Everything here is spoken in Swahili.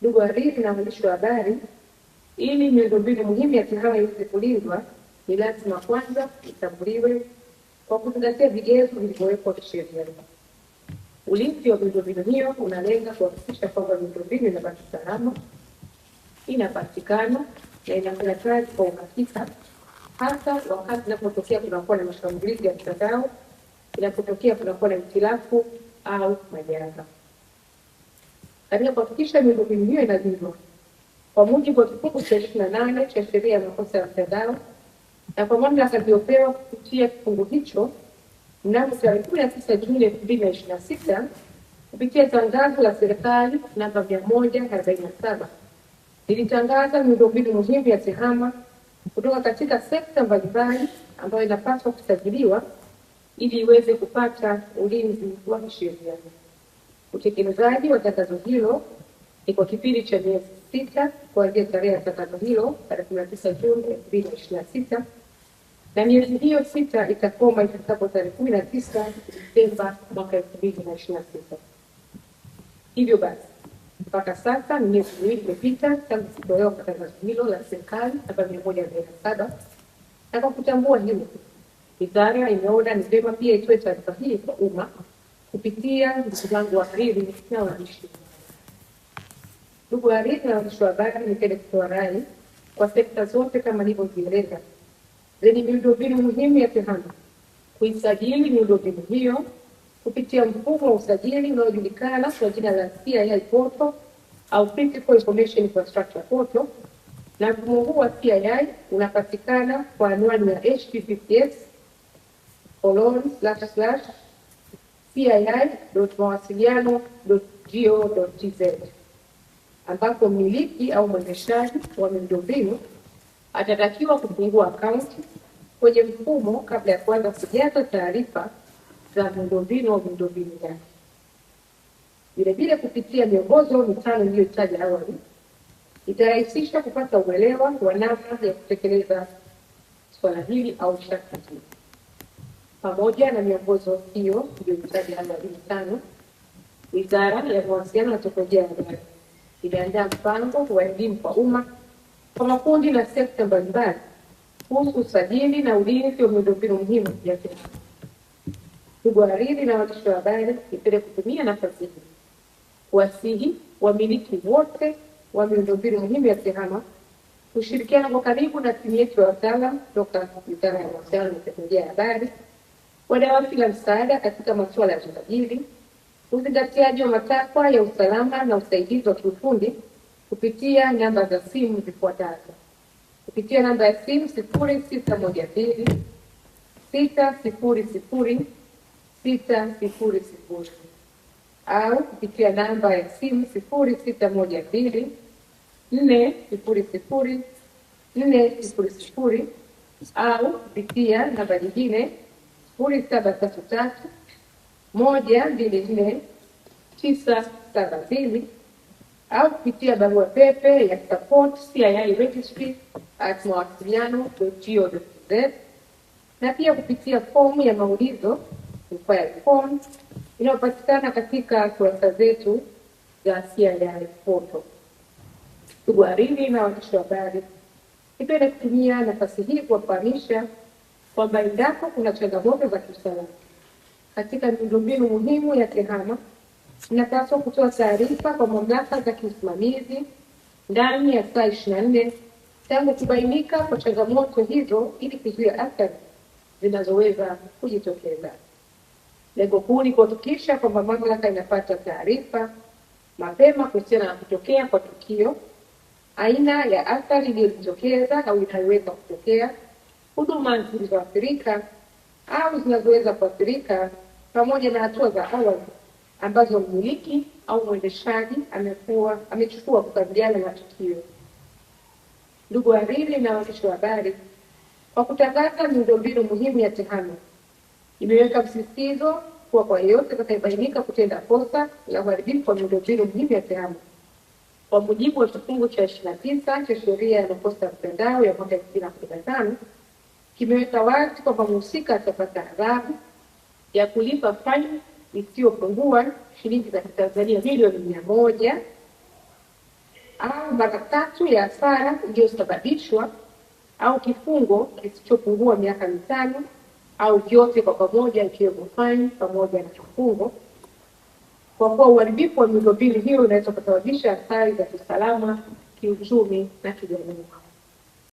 Ndugu wahariri na waandishi wa habari, ili miundombinu muhimu ya TEHAMA iweze kulindwa, ni lazima kwanza itambuliwe kwa kuzingatia vigezo vilivyowekwa kisheria. Ulinzi wa miundombinu hiyo unalenga kuhakikisha kwamba miundombinu inabaki salama, inapatikana na inafanya kazi kwa uhakika, hasa wakati inapotokea kunakuwa na mashambulizi ya mtandao, inapotokea kunakuwa na hitilafu au majanga. Katika kuhakikisha miundombinu hiyo inalindwa, kwa mujibu wa kifungu cha 28 cha sheria ya makosa ya mtandao na kwa mamlaka iliyopewa kupitia kifungu hicho, mnamo tarehe 19 Juni 2026 kupitia tangazo la serikali namba 147 lilitangaza miundombinu muhimu ya TEHAMA kutoka katika sekta mbalimbali ambayo inapaswa kusajiliwa ili iweze kupata ulinzi wa kisheria. Utekelezaji wa tangazo hilo ni kwa kipindi cha miezi 6 kuanzia tarehe ya tangazo hilo tarehe 19 Juni 2026 na miezi hiyo 6 itakoma ifikapo tarehe 19 Desemba mwaka 2026. Hivyo basi, mpaka sasa miezi miwili imepita tangu kutolewa kwa tangazo hilo la serikali namba 147, na kwa kutambua hilo, wizara imeona ni vyema pia itoe taarifa hii kwa umma kupitia ndugu zangu wahariri na waandishi. Ndugu wahariri na waandishi wa habari, nipende kutoa rai kwa sekta zote kama nilivyozieleza zenye miundombinu muhimu ya TEHAMA kuisajili miundombinu hiyo kupitia mfumo wa usajili unaojulikana kwa jina la CII Portal au Critical Information Infrastructure Portal, na mfumo huu wa CII unapatikana kwa anwani ya https://cii.mawasiliano.go.tz, ambapo mmiliki au mwendeshaji wa miundombinu atatakiwa kufungua akaunti kwenye mfumo kabla ya kuanza kujaza taarifa za miundombinu au miundombinu yake. Vilevile, kupitia miongozo mitano iliyotaja awali, itarahisisha kupata uelewa wa namna ya kutekeleza swala hili au sharti hili. Pamoja na miongozo hiyo iliyotaja awali mitano, Wizara ya Mawasiliano na Teknolojia ya Habari iliandaa mpango wa elimu kwa umma kwa makundi na sekta mbalimbali kuhusu usajili na ulinzi wa miundombinu muhimu ya TEHAMA. Ndugu wahariri na waandishi wa habari, nipende kutumia nafasi hii kuwasihi wamiliki wote wa miundombinu muhimu ya TEHAMA kushirikiana kwa karibu na timu yetu ya wataalamu kutoka Wizara ya Mawasiliano na Teknolojia ya Habari kwa dawati la msaada katika masuala ya usajili, uzingatiaji wa matakwa ya usalama na usaidizi wa kiufundi kupitia namba za simu zifuatazo: kupitia namba ya simu 0612 600 600 au kupitia namba ya simu 0612 400 400 au kupitia namba nyingine 0733 124 972 au kupitia barua pepe ya support@mawasiliano.go.tz, na pia kupitia fomu ya maulizo inquiry form inayopatikana katika kurasa zetu za CII Portal. Ndugu wahariri na waandishi wa habari, nipende kutumia nafasi hii kuwafahamisha kwamba endapo kuna changamoto za kiusalama katika miundombinu muhimu ya TEHAMA, inapaswa kutoa taarifa kwa mamlaka za kiusimamizi ndani ya saa 24 tangu kubainika kwa changamoto hizo ili kuzuia athari zinazoweza kujitokeza. Lengo kuu ni kuhakikisha kwamba mamlaka inapata taarifa mapema kuhusiana na kutokea kwa tukio, aina ya athari iliyojitokeza au inayoweza kutokea, huduma zilizoathirika au zinazoweza kuathirika, pamoja na hatua za awali ambazo mmiliki au mwendeshaji amechukua kukabiliana na tukio. Ndugu wahariri na waandishi wa habari, kwa kutangaza miundombinu muhimu ya TEHAMA, imeweka msisitizo kuwa kwa yeyote atakayebainika kutenda kosa la uharibifu wa miundombinu muhimu ya TEHAMA kwa mujibu wa kifungu cha 29 cha sheria ya makosa ya mtandao ya mwaka 2015, kimeweka wazi kwamba mhusika atapata adhabu ya kulipa faini isiyopungua shilingi za Kitanzania milioni 100 au mara 3 ya hasara iliyosababishwa au kifungo kisichopungua miaka 5 au vyote kwa pamoja, ikiwemo faini pamoja na kifungo, kwa kuwa uharibifu wa miundombinu hiyo unaweza kusababisha athari za kiusalama, kiuchumi na kijamii.